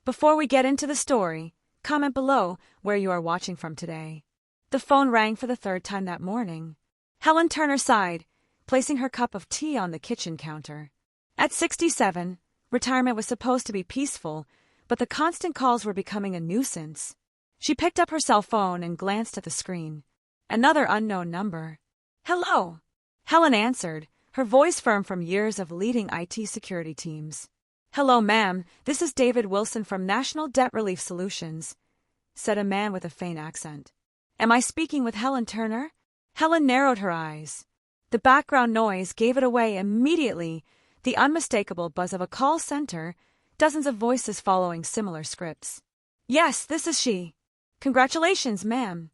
Before we get into the story, comment below where you are watching from today. The phone rang for the third time that morning. Helen Turner sighed, placing her cup of tea on the kitchen counter. At 67, retirement was supposed to be peaceful, but the constant calls were becoming a nuisance. She picked up her cell phone and glanced at the screen. Another unknown number. "Hello," Helen answered, her voice firm from years of leading IT security teams. "Hello, ma'am, this is David Wilson from National Debt Relief Solutions," said a man with a faint accent. "Am I speaking with Helen Turner?" Helen narrowed her eyes. The background noise gave it away immediately, the unmistakable buzz of a call center, dozens of voices following similar scripts. "Yes, this is she. Congratulations, ma'am.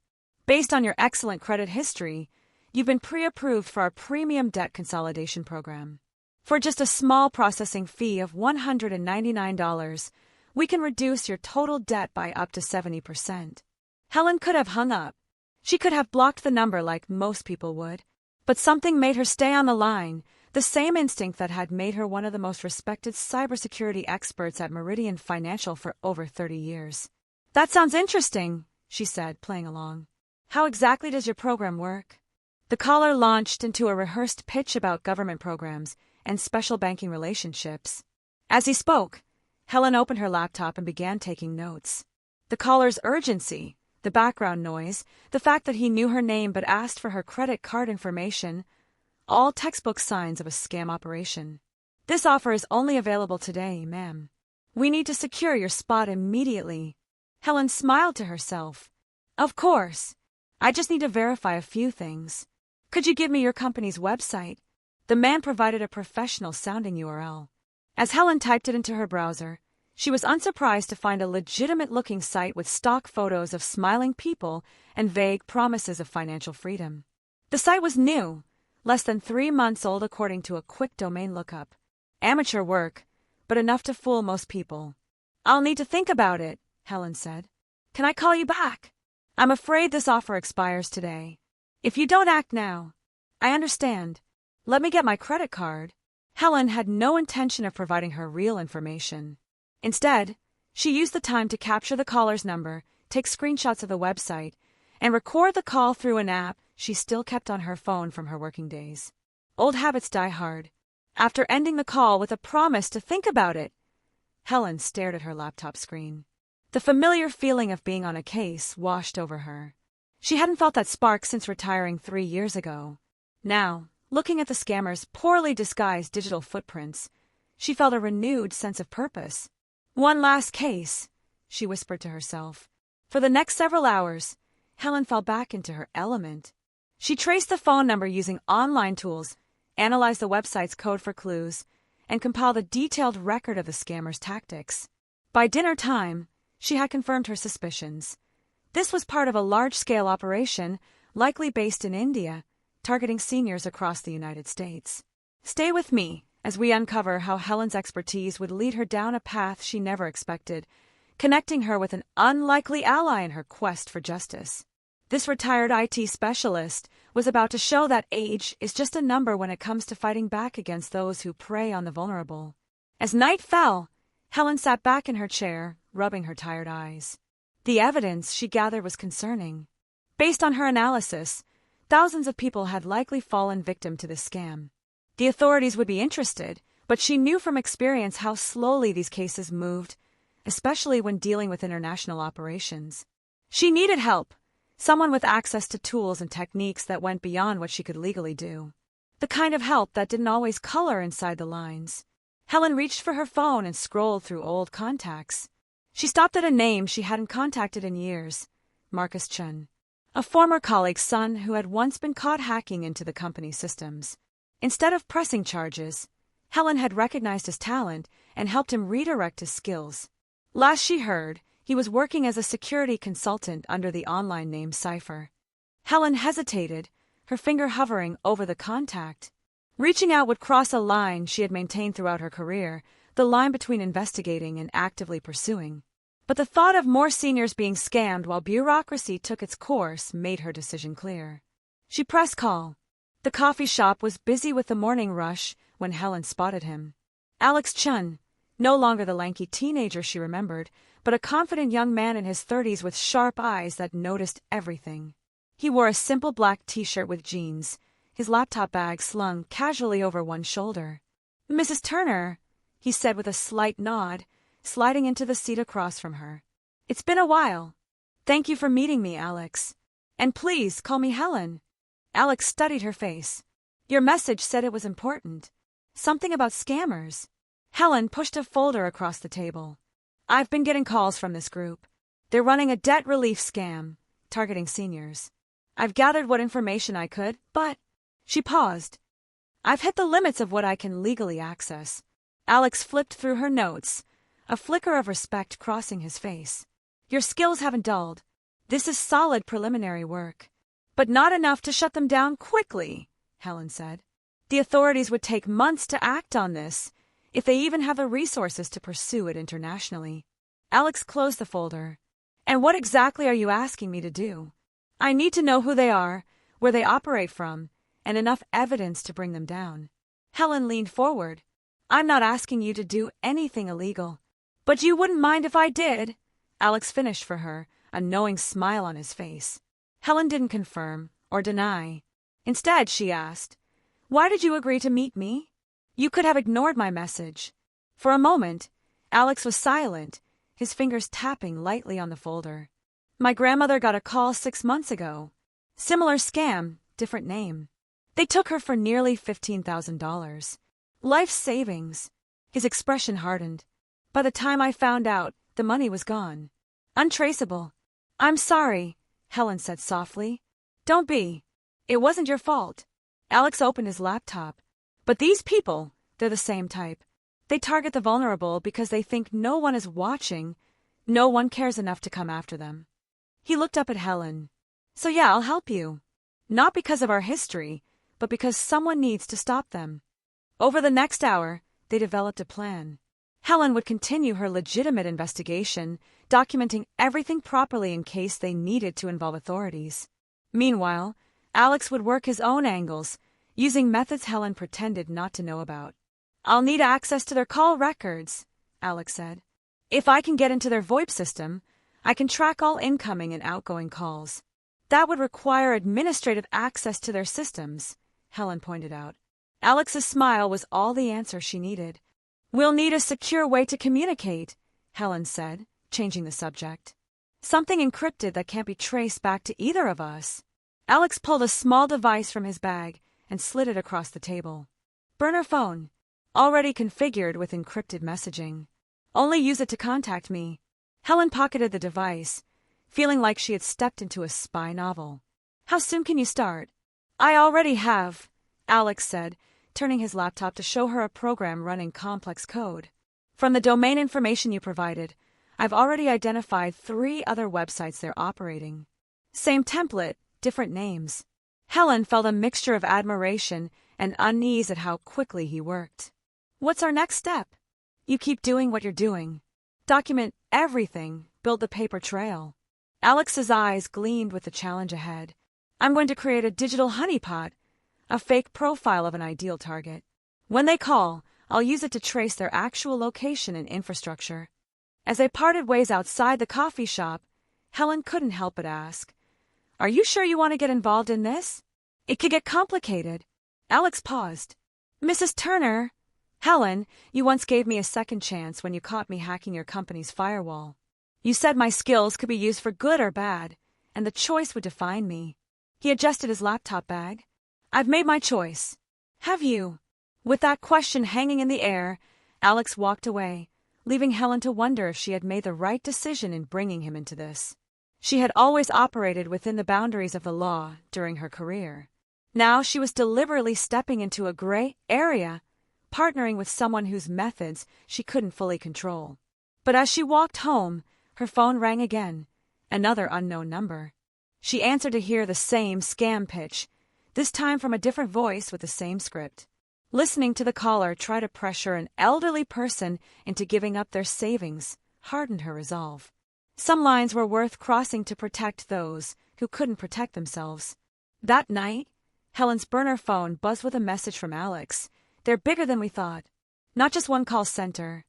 Based on your excellent credit history, you've been pre-approved for our premium debt consolidation program. For just a small processing fee of $199, we can reduce your total debt by up to 70%. Helen could have hung up. She could have blocked the number like most people would. But something made her stay on the line, the same instinct that had made her one of the most respected cybersecurity experts at Meridian Financial for over 30 years. "That sounds interesting," she said, playing along. "How exactly does your program work?" The caller launched into a rehearsed pitch about government programs and special banking relationships. As he spoke, Helen opened her laptop and began taking notes. The caller's urgency, the background noise, the fact that he knew her name but asked for her credit card information, all textbook signs of a scam operation. "This offer is only available today, ma'am. We need to secure your spot immediately." Helen smiled to herself. "Of course. I just need to verify a few things. Could you give me your company's website?" The man provided a professional-sounding URL. As Helen typed it into her browser, she was unsurprised to find a legitimate-looking site with stock photos of smiling people and vague promises of financial freedom. The site was new, less than 3 months old according to a quick domain lookup. Amateur work, but enough to fool most people. "I'll need to think about it," Helen said. "Can I call you back? I'm afraid this offer expires today. If you don't act now." "I understand. Let me get my credit card." Helen had no intention of providing her real information. Instead, she used the time to capture the caller's number, take screenshots of the website, and record the call through an app she still kept on her phone from her working days. Old habits die hard. After ending the call with a promise to think about it, Helen stared at her laptop screen. The familiar feeling of being on a case washed over her. She hadn't felt that spark since retiring 3 years ago. Now, looking at the scammer's poorly disguised digital footprints, she felt a renewed sense of purpose. "One last case," she whispered to herself. For the next several hours, Helen fell back into her element. She traced the phone number using online tools, analyzed the website's code for clues, and compiled a detailed record of the scammer's tactics. By dinner time, she had confirmed her suspicions. This was part of a large-scale operation, likely based in India, targeting seniors across the United States. Stay with me as we uncover how Helen's expertise would lead her down a path she never expected, connecting her with an unlikely ally in her quest for justice. This retired IT specialist was about to show that age is just a number when it comes to fighting back against those who prey on the vulnerable. As night fell, Helen sat back in her chair, rubbing her tired eyes. The evidence she gathered was concerning. Based on her analysis, thousands of people had likely fallen victim to this scam. The authorities would be interested, but she knew from experience how slowly these cases moved, especially when dealing with international operations. She needed help, someone with access to tools and techniques that went beyond what she could legally do. The kind of help that didn't always color inside the lines. Helen reached for her phone and scrolled through old contacts. She stopped at a name she hadn't contacted in years, Marcus Chun, a former colleague's son who had once been caught hacking into the company's systems. Instead of pressing charges, Helen had recognized his talent and helped him redirect his skills. Last she heard, he was working as a security consultant under the online name Cypher. Helen hesitated, her finger hovering over the contact. Reaching out would cross a line she had maintained throughout her career, the line between investigating and actively pursuing. But the thought of more seniors being scammed while bureaucracy took its course made her decision clear. She pressed call. The coffee shop was busy with the morning rush when Helen spotted him. "Alex Chun, No longer the lanky teenager she remembered, but a confident young man in his 30s with sharp eyes that noticed everything. He wore a simple black t-shirt with jeans, his laptop bag slung casually over one shoulder. "Mrs. Turner," he said with a slight nod, sliding into the seat across from her. "It's been a while. Thank you for meeting me, Alex. And please call me Helen." Alex studied her face. "Your message said it was important. Something about scammers." Helen pushed a folder across the table. "I've been getting calls from this group. They're running a debt relief scam, targeting seniors. I've gathered what information I could, but..." She paused. "I've hit the limits of what I can legally access." Alex flipped through her notes, a flicker of respect crossing his face. "Your skills haven't dulled. This is solid preliminary work. But not enough to shut them down quickly," Helen said. "The authorities would take months to act on this, if they even have the resources to pursue it internationally." Alex closed the folder. "And what exactly are you asking me to do?" "I need to know who they are, where they operate from, and enough evidence to bring them down." Helen leaned forward. "I'm not asking you to do anything illegal. But you wouldn't mind if I did?" Alex finished for her, a knowing smile on his face. Helen didn't confirm or deny. Instead, she asked, "Why did you agree to meet me? You could have ignored my message." For a moment, Alex was silent, his fingers tapping lightly on the folder. "My grandmother got a call 6 months ago. Similar scam, different name. They took her for nearly $15,000. Life savings." His expression hardened. "By the time I found out, the money was gone. Untraceable." "I'm sorry," Helen said softly. "Don't be. It wasn't your fault." Alex opened his laptop. "But these people, they're the same type. They target the vulnerable because they think no one is watching, no one cares enough to come after them." He looked up at Helen. "So yeah, I'll help you. Not because of our history, but because someone needs to stop them." Over the next hour, they developed a plan. Helen would continue her legitimate investigation, documenting everything properly in case they needed to involve authorities. Meanwhile, Alex would work his own angles, using methods Helen pretended not to know about. "I'll need access to their call records," Alex said. "If I can get into their VoIP system, I can track all incoming and outgoing calls." "That would require administrative access to their systems," Helen pointed out. Alex's smile was all the answer she needed. "We'll need a secure way to communicate," Helen said, changing the subject. "Something encrypted that can't be traced back to either of us." Alex pulled a small device from his bag and slid it across the table. "Burner phone. Already configured with encrypted messaging. Only use it to contact me." Helen pocketed the device, feeling like she had stepped into a spy novel. "How soon can you start?" "I already have," Alex said, turning his laptop to show her a program running complex code. "From the domain information you provided, I've already identified 3 other websites they're operating. Same template, different names." Helen felt a mixture of admiration and unease at how quickly he worked. "What's our next step?" "You keep doing what you're doing. Document everything, build the paper trail." Alex's eyes gleamed with the challenge ahead. "I'm going to create a digital honeypot, a fake profile of an ideal target. When they call, I'll use it to trace their actual location and infrastructure." As they parted ways outside the coffee shop, Helen couldn't help but ask, "Are you sure you want to get involved in this? It could get complicated." Alex paused. "Mrs. Turner." "Helen, you once gave me a second chance when you caught me hacking your company's firewall. You said my skills could be used for good or bad, and the choice would define me." He adjusted his laptop bag. "I've made my choice." "Have you?" With that question hanging in the air, Alex walked away, leaving Helen to wonder if she had made the right decision in bringing him into this. She had always operated within the boundaries of the law during her career. Now she was deliberately stepping into a gray area, partnering with someone whose methods she couldn't fully control. But as she walked home, her phone rang again, another unknown number. She answered to hear the same scam pitch, this time from a different voice with the same script. Listening to the caller try to pressure an elderly person into giving up their savings hardened her resolve. Some lines were worth crossing to protect those who couldn't protect themselves. That night, Helen's burner phone buzzed with a message from Alex. "They're bigger than we thought. Not just one call center.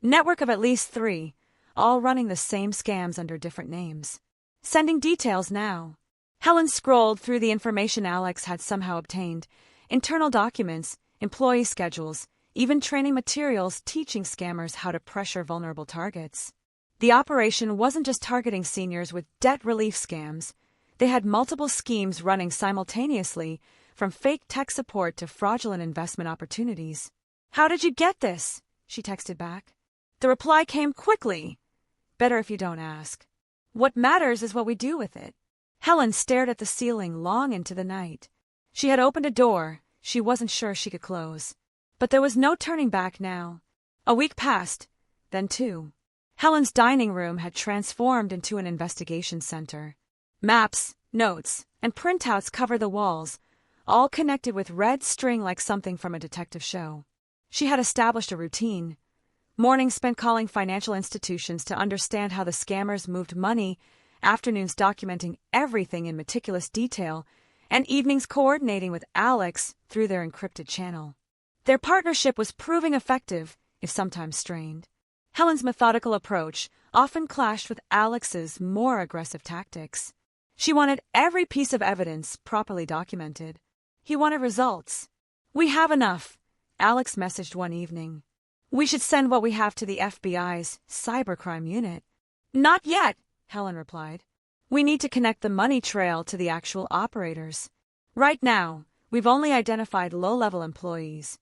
Network of at least 3, all running the same scams under different names. Sending details now. Helen scrolled through the information Alex had somehow obtained. Internal documents, employee schedules, even training materials teaching scammers how to pressure vulnerable targets. The operation wasn't just targeting seniors with debt relief scams. They had multiple schemes running simultaneously, from fake tech support to fraudulent investment opportunities. "How did you get this?" she texted back. The reply came quickly. "Better if you don't ask. What matters is what we do with it." Helen stared at the ceiling long into the night. She had opened a door she wasn't sure she could close. But there was no turning back now. A week passed, then 2. Helen's dining room had transformed into an investigation center. Maps, notes, and printouts covered the walls, all connected with red string like something from a detective show. She had established a routine. Mornings spent calling financial institutions to understand how the scammers moved money, afternoons documenting everything in meticulous detail, and evenings coordinating with Alex through their encrypted channel. Their partnership was proving effective, if sometimes strained. Helen's methodical approach often clashed with Alex's more aggressive tactics. She wanted every piece of evidence properly documented. He wanted results. "We have enough," Alex messaged one evening. "We should send what we have to the FBI's cybercrime unit." "Not yet," Helen replied. "We need to connect the money trail to the actual operators. Right now, we've only identified low-level employees."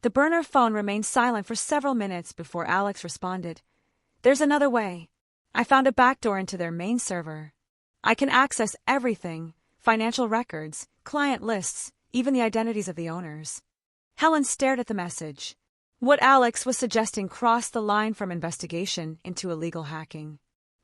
The burner phone remained silent for several minutes before Alex responded. "There's another way. I found a backdoor into their main server. I can access everything, financial records, client lists, even the identities of the owners." Helen stared at the message. What Alex was suggesting crossed the line from investigation into illegal hacking.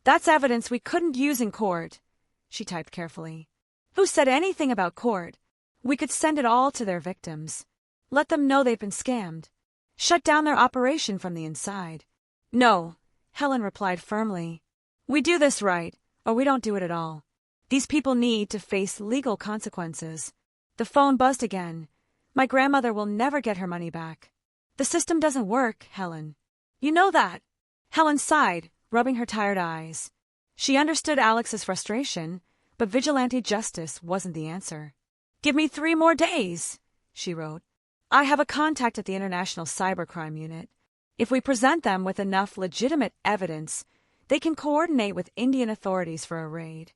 "That's evidence we couldn't use in court," she typed carefully. "Who said anything about court? We could send it all to their victims. Let them know they've been scammed. Shut down their operation from the inside." "No," Helen replied firmly. "We do this right, or we don't do it at all. These people need to face legal consequences." The phone buzzed again. "My grandmother will never get her money back." "The system doesn't work, Helen. You know that." Helen sighed, rubbing her tired eyes. She understood Alex's frustration, but vigilante justice wasn't the answer. "Give me 3 more days," she wrote. "I have a contact at the International Cybercrime Unit. If we present them with enough legitimate evidence, they can coordinate with Indian authorities for a raid."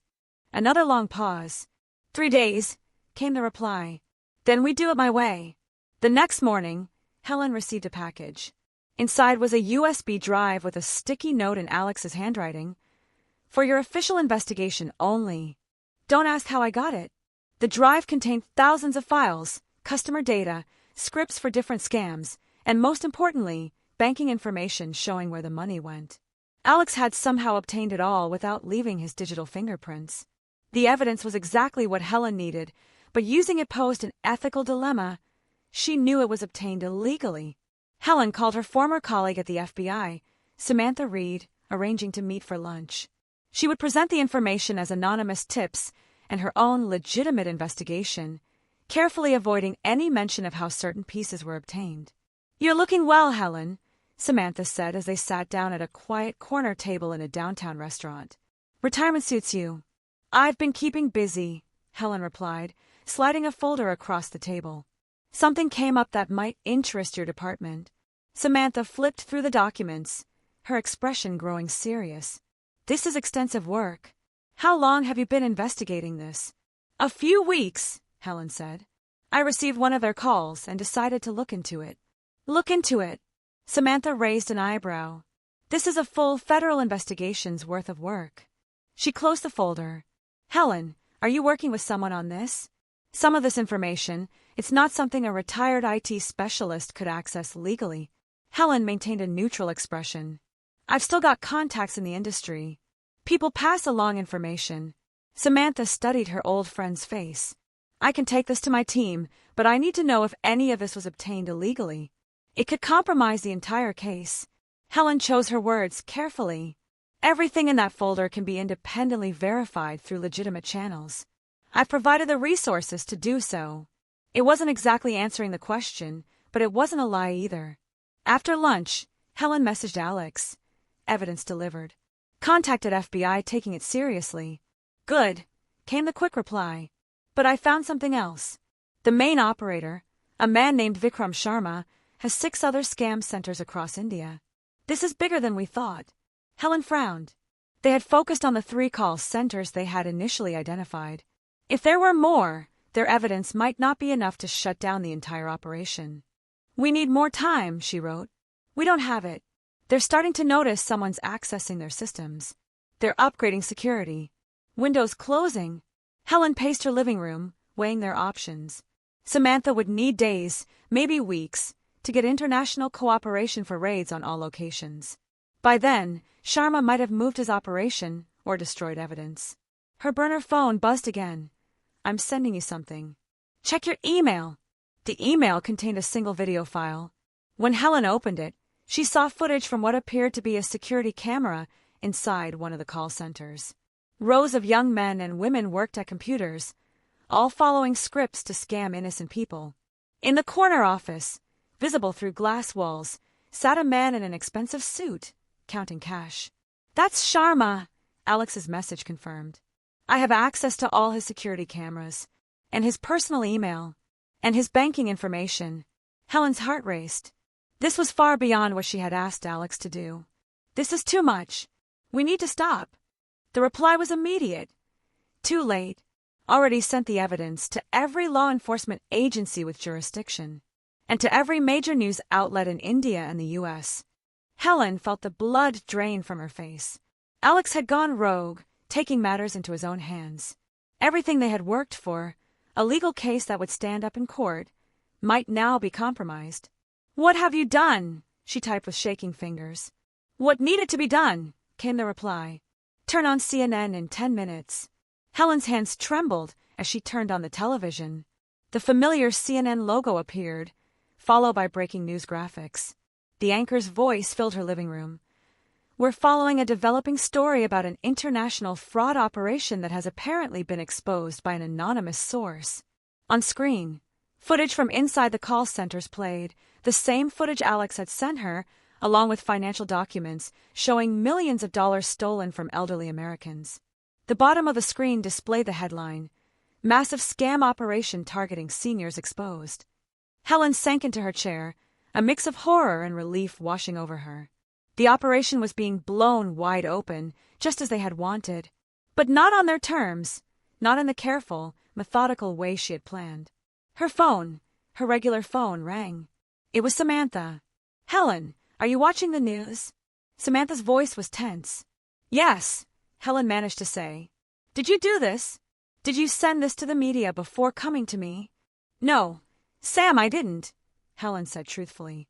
Another long pause. 3 days, came the reply. "Then we do it my way." The next morning, Helen received a package. Inside was a USB drive with a sticky note in Alex's handwriting. "For your official investigation only. Don't ask how I got it." The drive contained thousands of files, customer data, scripts for different scams, and most importantly, banking information showing where the money went. Alex had somehow obtained it all without leaving his digital fingerprints. The evidence was exactly what Helen needed, but using it posed an ethical dilemma. She knew it was obtained illegally. Helen called her former colleague at the FBI, Samantha Reed, arranging to meet for lunch. She would present the information as anonymous tips and her own legitimate investigation, carefully avoiding any mention of how certain pieces were obtained. "You're looking well, Helen," Samantha said as they sat down at a quiet corner table in a downtown restaurant. "Retirement suits you." "I've been keeping busy," Helen replied, sliding a folder across the table. "Something came up that might interest your department." Samantha flipped through the documents, her expression growing serious. "This is extensive work. How long have you been investigating this?" "A few weeks," Helen said. "I received one of their calls and decided to look into it." "Look into it?" Samantha raised an eyebrow. "This is a full federal investigation's worth of work." She closed the folder. "Helen, are you working with someone on this?" "Some of this information, it's not something a retired IT specialist could access legally." Helen maintained a neutral expression. "I've still got contacts in the industry. People pass along information." Samantha studied her old friend's face. "I can take this to my team, but I need to know if any of this was obtained illegally. It could compromise the entire case." Helen chose her words carefully. "Everything in that folder can be independently verified through legitimate channels. I've provided the resources to do so." It wasn't exactly answering the question, but it wasn't a lie either. After lunch, Helen messaged Alex. Evidence delivered. Contacted FBI, taking it seriously. Good, came the quick reply. But I found something else. The main operator, a man named Vikram Sharma, has 6 other scam centers across India. This is bigger than we thought. Helen frowned. They had focused on the 3 call centers they had initially identified. If there were more, their evidence might not be enough to shut down the entire operation. We need more time, she wrote. We don't have it. They're starting to notice someone's accessing their systems. They're upgrading security. Windows closing. Helen paced her living room, weighing their options. Samantha would need days, maybe weeks, to get international cooperation for raids on all locations. By then, Sharma might have moved his operation or destroyed evidence. Her burner phone buzzed again. I'm sending you something. Check your email. The email contained a single video file. When Helen opened it, she saw footage from what appeared to be a security camera inside one of the call centers. Rows of young men and women worked at computers, all following scripts to scam innocent people. In the corner office, visible through glass walls, sat a man in an expensive suit, counting cash. That's Sharma, Alex's message confirmed. I have access to all his security cameras, and his personal email, and his banking information. Helen's heart raced. This was far beyond what she had asked Alex to do. This is too much. We need to stop. The reply was immediate. Too late. Already sent the evidence to every law enforcement agency with jurisdiction, and to every major news outlet in India and the U.S. Helen felt the blood drain from her face. Alex had gone rogue, taking matters into his own hands. Everything they had worked for, a legal case that would stand up in court, might now be compromised. What have you done? She typed with shaking fingers. What needed to be done, came the reply. Turn on CNN in 10 minutes. Helen's hands trembled as she turned on the television. The familiar CNN logo appeared, followed by breaking news graphics. The anchor's voice filled her living room. We're following a developing story about an international fraud operation that has apparently been exposed by an anonymous source. On screen, footage from inside the call centers played, the same footage Alex had sent her, along with financial documents showing millions of dollars stolen from elderly Americans. The bottom of the screen displayed the headline, Massive Scam Operation Targeting Seniors Exposed. Helen sank into her chair, a mix of horror and relief washing over her. The operation was being blown wide open, just as they had wanted, but not on their terms, not in the careful, methodical way she had planned. Her phone, her regular phone, rang. It was Samantha. Helen, are you watching the news? Samantha's voice was tense. Yes, Helen managed to say. Did you do this? Did you send this to the media before coming to me? No, Sam, I didn't, Helen said truthfully.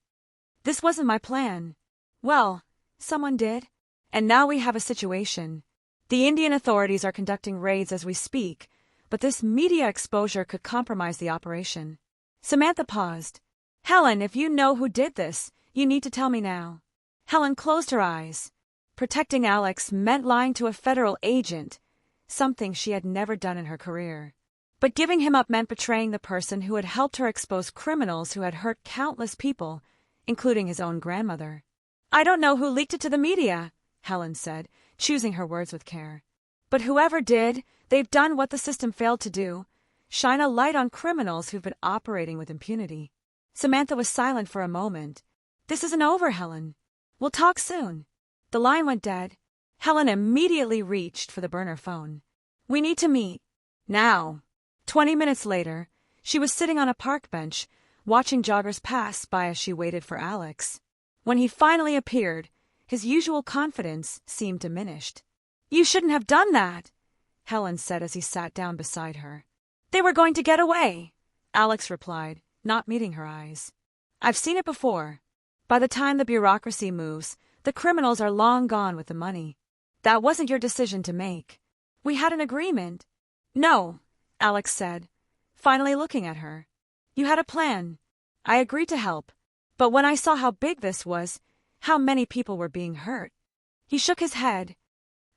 This wasn't my plan. Well, someone did, and now we have a situation. The Indian authorities are conducting raids as we speak, but this media exposure could compromise the operation. Samantha paused. Helen, if you know who did this, you need to tell me now. Helen closed her eyes. Protecting Alex meant lying to a federal agent, something she had never done in her career. But giving him up meant betraying the person who had helped her expose criminals who had hurt countless people, including his own grandmother. I don't know who leaked it to the media, Helen said, choosing her words with care. But whoever did, they've done what the system failed to do, shine a light on criminals who've been operating with impunity. Samantha was silent for a moment. This isn't over, Helen. We'll talk soon. The line went dead. Helen immediately reached for the burner phone. We need to meet. Now. 20 minutes later, she was sitting on a park bench, watching joggers pass by as she waited for Alex. When he finally appeared, his usual confidence seemed diminished. You shouldn't have done that, Helen said as he sat down beside her. They were going to get away, Alex replied, not meeting her eyes. I've seen it before. By the time the bureaucracy moves, the criminals are long gone with the money. That wasn't your decision to make. We had an agreement. No, Alex said, finally looking at her. You had a plan. I agreed to help. But when I saw how big this was, how many people were being hurt. He shook his head.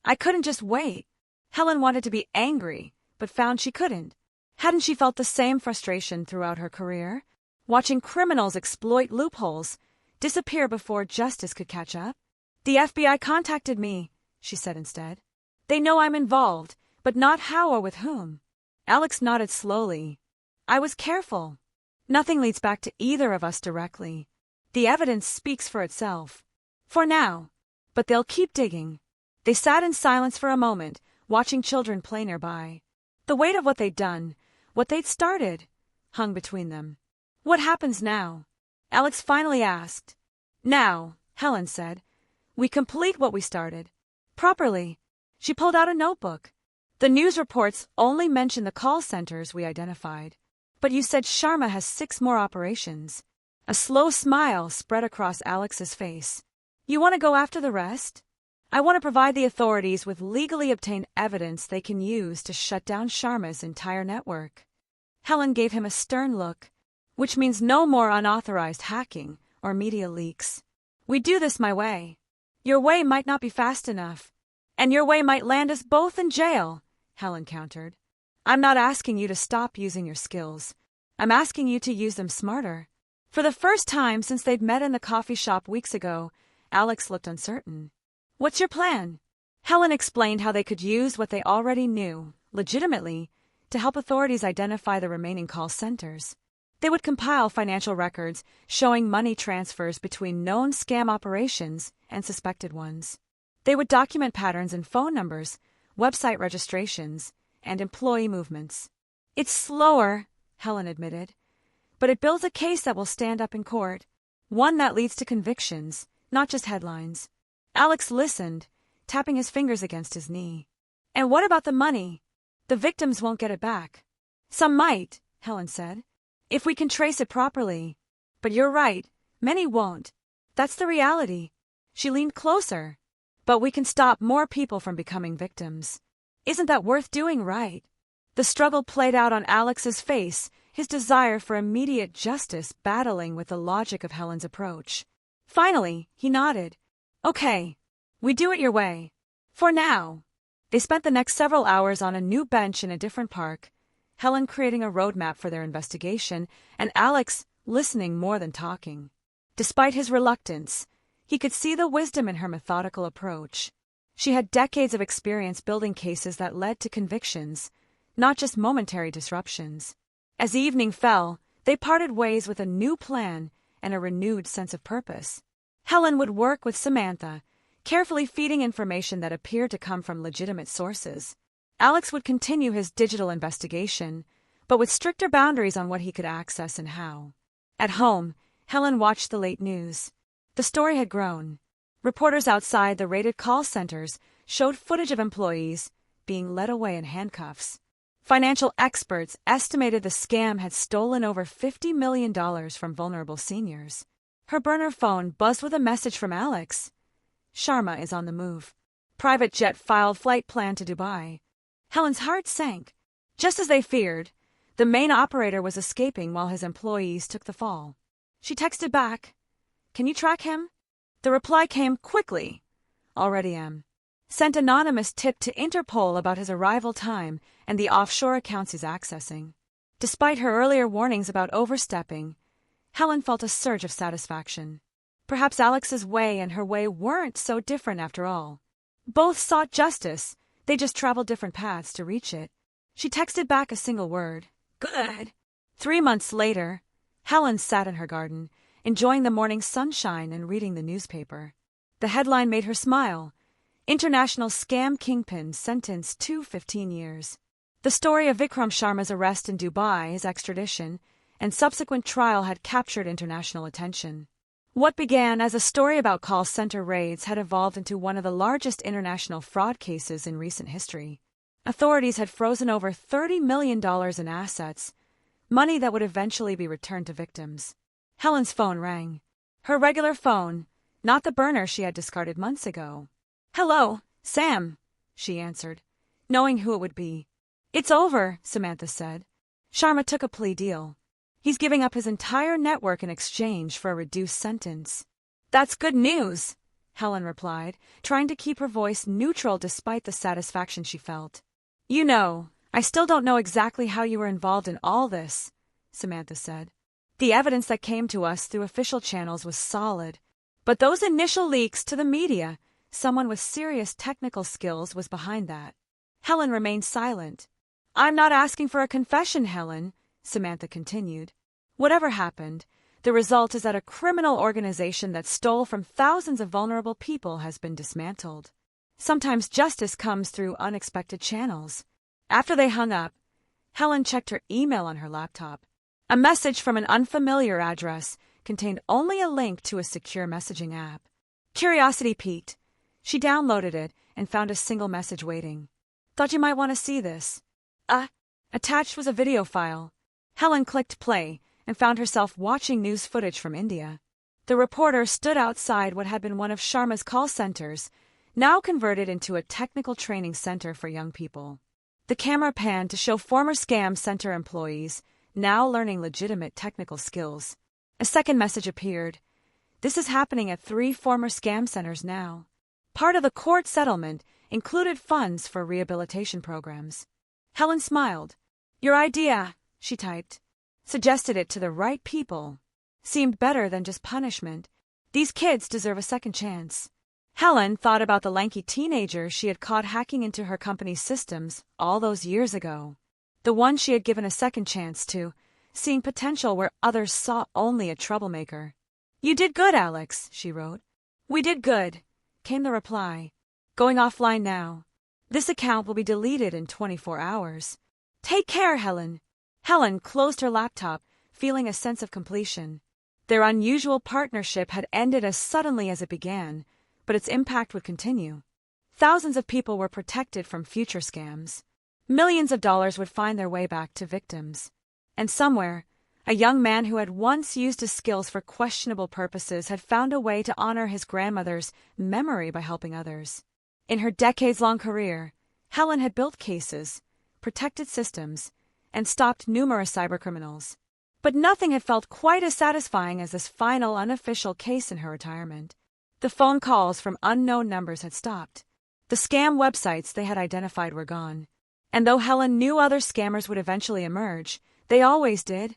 I couldn't just wait. Helen wanted to be angry, but found she couldn't. Hadn't she felt the same frustration throughout her career? Watching criminals exploit loopholes, disappear before justice could catch up? The FBI contacted me, she said instead. They know I'm involved, but not how or with whom. Alex nodded slowly. I was careful. Nothing leads back to either of us directly. The evidence speaks for itself. For now. But they'll keep digging. They sat in silence for a moment, watching children play nearby. The weight of what they'd done, what they'd started, hung between them. What happens now? Alex finally asked. Now, Helen said, we complete what we started. Properly. She pulled out a notebook. The news reports only mention the call centers we identified. But you said Sharma has 6 more operations. A slow smile spread across Alex's face. You want to go after the rest? I want to provide the authorities with legally obtained evidence they can use to shut down Sharma's entire network. Helen gave him a stern look, which means no more unauthorized hacking or media leaks. We do this my way. Your way might not be fast enough, and your way might land us both in jail, Helen countered. I'm not asking you to stop using your skills. I'm asking you to use them smarter. For the first time since they'd met in the coffee shop weeks ago, Alex looked uncertain. What's your plan? Helen explained how they could use what they already knew, legitimately, to help authorities identify the remaining call centers. They would compile financial records showing money transfers between known scam operations and suspected ones. They would document patterns in phone numbers, website registrations, and employee movements. It's slower, Helen admitted, but it builds a case that will stand up in court, one that leads to convictions, not just headlines. Alex listened, tapping his fingers against his knee. And what about the money? The victims won't get it back. Some might, Helen said, if we can trace it properly. But you're right, many won't. That's the reality. She leaned closer. But we can stop more people from becoming victims. Isn't that worth doing, right? The struggle played out on Alex's face, his desire for immediate justice battling with the logic of Helen's approach. Finally, he nodded. Okay, we do it your way. For now. They spent the next several hours on a new bench in a different park, Helen creating a roadmap for their investigation, and Alex listening more than talking. Despite his reluctance, he could see the wisdom in her methodical approach. She had decades of experience building cases that led to convictions, not just momentary disruptions. As evening fell, they parted ways with a new plan and a renewed sense of purpose. Helen would work with Samantha, carefully feeding information that appeared to come from legitimate sources. Alex would continue his digital investigation, but with stricter boundaries on what he could access and how. At home, Helen watched the late news. The story had grown. Reporters outside the raided call centers showed footage of employees being led away in handcuffs. Financial experts estimated the scam had stolen over $50 million from vulnerable seniors. Her burner phone buzzed with a message from Alex. Sharma is on the move. Private jet filed flight plan to Dubai. Helen's heart sank. Just as they feared, the main operator was escaping while his employees took the fall. She texted back, "Can you track him?" The reply came quickly. "Already am." Sent anonymous tip to Interpol about his arrival time and the offshore accounts he's accessing. Despite her earlier warnings about overstepping, Helen felt a surge of satisfaction. Perhaps Alex's way and her way weren't so different after all. Both sought justice, they just traveled different paths to reach it. She texted back a single word. Good. 3 months later, Helen sat in her garden, enjoying the morning sunshine and reading the newspaper. The headline made her smile. International Scam Kingpin sentenced to 15 years. The story of Vikram Sharma's arrest in Dubai, his extradition, and subsequent trial had captured international attention. What began as a story about call center raids had evolved into one of the largest international fraud cases in recent history. Authorities had frozen over $30 million in assets, money that would eventually be returned to victims. Helen's phone rang. Her regular phone, not the burner she had discarded months ago. "Hello, Sam," she answered, knowing who it would be. "It's over," Samantha said. "Sharma took a plea deal. He's giving up his entire network in exchange for a reduced sentence." "That's good news," Helen replied, trying to keep her voice neutral despite the satisfaction she felt. "You know, I still don't know exactly how you were involved in all this," Samantha said. The evidence that came to us through official channels was solid. But those initial leaks to the media, someone with serious technical skills was behind that. Helen remained silent. "I'm not asking for a confession, Helen," Samantha continued. "Whatever happened, the result is that a criminal organization that stole from thousands of vulnerable people has been dismantled. Sometimes justice comes through unexpected channels." After they hung up, Helen checked her email on her laptop. A message from an unfamiliar address contained only a link to a secure messaging app. Curiosity piqued. She downloaded it and found a single message waiting. "Thought you might want to see this." Attached was a video file. Helen clicked play and found herself watching news footage from India. The reporter stood outside what had been one of Sharma's call centers, now converted into a technical training center for young people. The camera panned to show former scam center employees, now learning legitimate technical skills. A second message appeared. "This is happening at 3 former scam centers now. Part of the court settlement included funds for rehabilitation programs." Helen smiled. "Your idea," she typed. "Suggested it to the right people. Seemed better than just punishment. These kids deserve a second chance." Helen thought about the lanky teenager she had caught hacking into her company's systems all those years ago. The one she had given a second chance to, seeing potential where others saw only a troublemaker. "You did good, Alex," she wrote. "We did good," came the reply. "Going offline now. This account will be deleted in 24 hours. Take care, Helen." Helen closed her laptop, feeling a sense of completion. Their unusual partnership had ended as suddenly as it began, but its impact would continue. Thousands of people were protected from future scams. Millions of dollars would find their way back to victims. And somewhere, a young man who had once used his skills for questionable purposes had found a way to honor his grandmother's memory by helping others. In her decades-long career, Helen had built cases, protected systems, and stopped numerous cybercriminals. But nothing had felt quite as satisfying as this final unofficial case in her retirement. The phone calls from unknown numbers had stopped. The scam websites they had identified were gone. And though Helen knew other scammers would eventually emerge, they always did,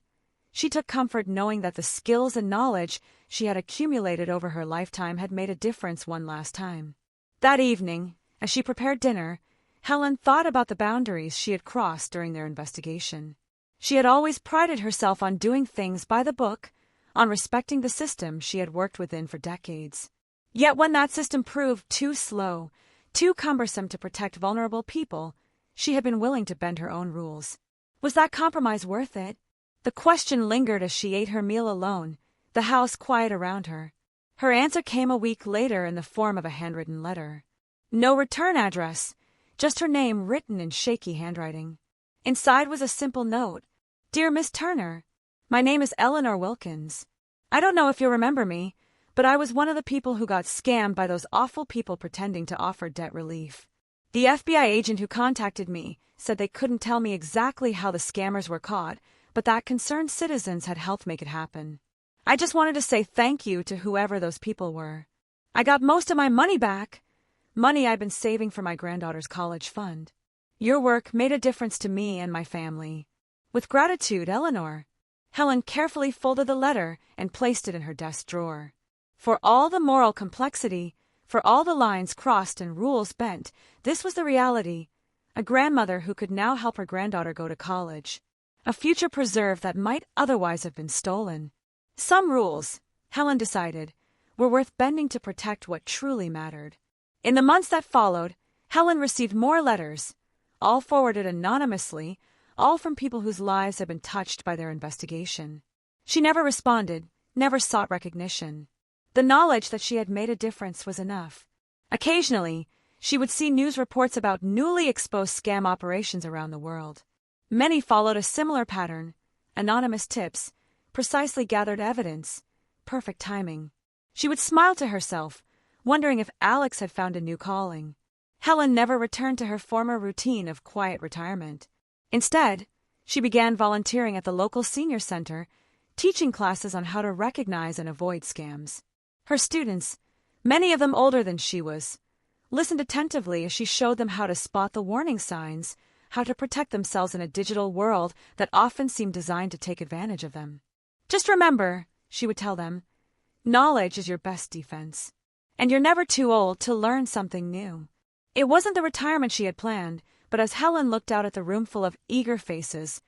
she took comfort knowing that the skills and knowledge she had accumulated over her lifetime had made a difference one last time. That evening, as she prepared dinner, Helen thought about the boundaries she had crossed during their investigation. She had always prided herself on doing things by the book, on respecting the system she had worked within for decades. Yet when that system proved too slow, too cumbersome to protect vulnerable people, she had been willing to bend her own rules. Was that compromise worth it? The question lingered as she ate her meal alone, the house quiet around her. Her answer came a week later in the form of a handwritten letter. No return address, just her name written in shaky handwriting. Inside was a simple note. "Dear Miss Turner, my name is Eleanor Wilkins. I don't know if you'll remember me, but I was one of the people who got scammed by those awful people pretending to offer debt relief. The FBI agent who contacted me said they couldn't tell me exactly how the scammers were caught, but that concerned citizens had helped make it happen. I just wanted to say thank you to whoever those people were. I got most of my money back, money I've been saving for my granddaughter's college fund. Your work made a difference to me and my family. With gratitude, Eleanor." Helen carefully folded the letter and placed it in her desk drawer. For all the moral complexity, for all the lines crossed and rules bent, this was the reality. A grandmother who could now help her granddaughter go to college. A future preserved that might otherwise have been stolen. Some rules, Helen decided, were worth bending to protect what truly mattered. In the months that followed, Helen received more letters, all forwarded anonymously, all from people whose lives had been touched by their investigation. She never responded, never sought recognition. The knowledge that she had made a difference was enough. Occasionally, she would see news reports about newly exposed scam operations around the world. Many followed a similar pattern: anonymous tips, precisely gathered evidence, perfect timing. She would smile to herself, wondering if Alex had found a new calling. Helen never returned to her former routine of quiet retirement. Instead, she began volunteering at the local senior center, teaching classes on how to recognize and avoid scams. Her students, many of them older than she was, listened attentively as she showed them how to spot the warning signs, how to protect themselves in a digital world that often seemed designed to take advantage of them. Just remember, she would tell them, knowledge is your best defense. And you're never too old to learn something new. It wasn't the retirement she had planned, but as Helen looked out at the room full of eager faces,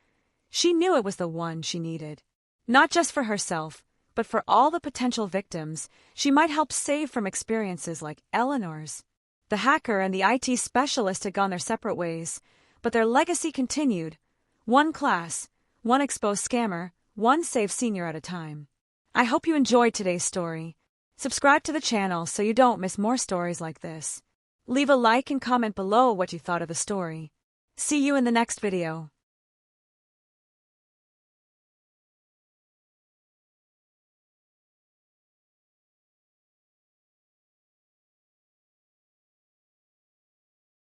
she knew it was the one she needed. Not just for herself, but for all the potential victims she might help save from experiences like Eleanor's. The hacker and the IT specialist had gone their separate ways, but their legacy continued. One class, one exposed scammer, one saved senior at a time. I hope you enjoyed today's story. Subscribe to the channel so you don't miss more stories like this. Leave a like and comment below what you thought of the story. See you in the next video.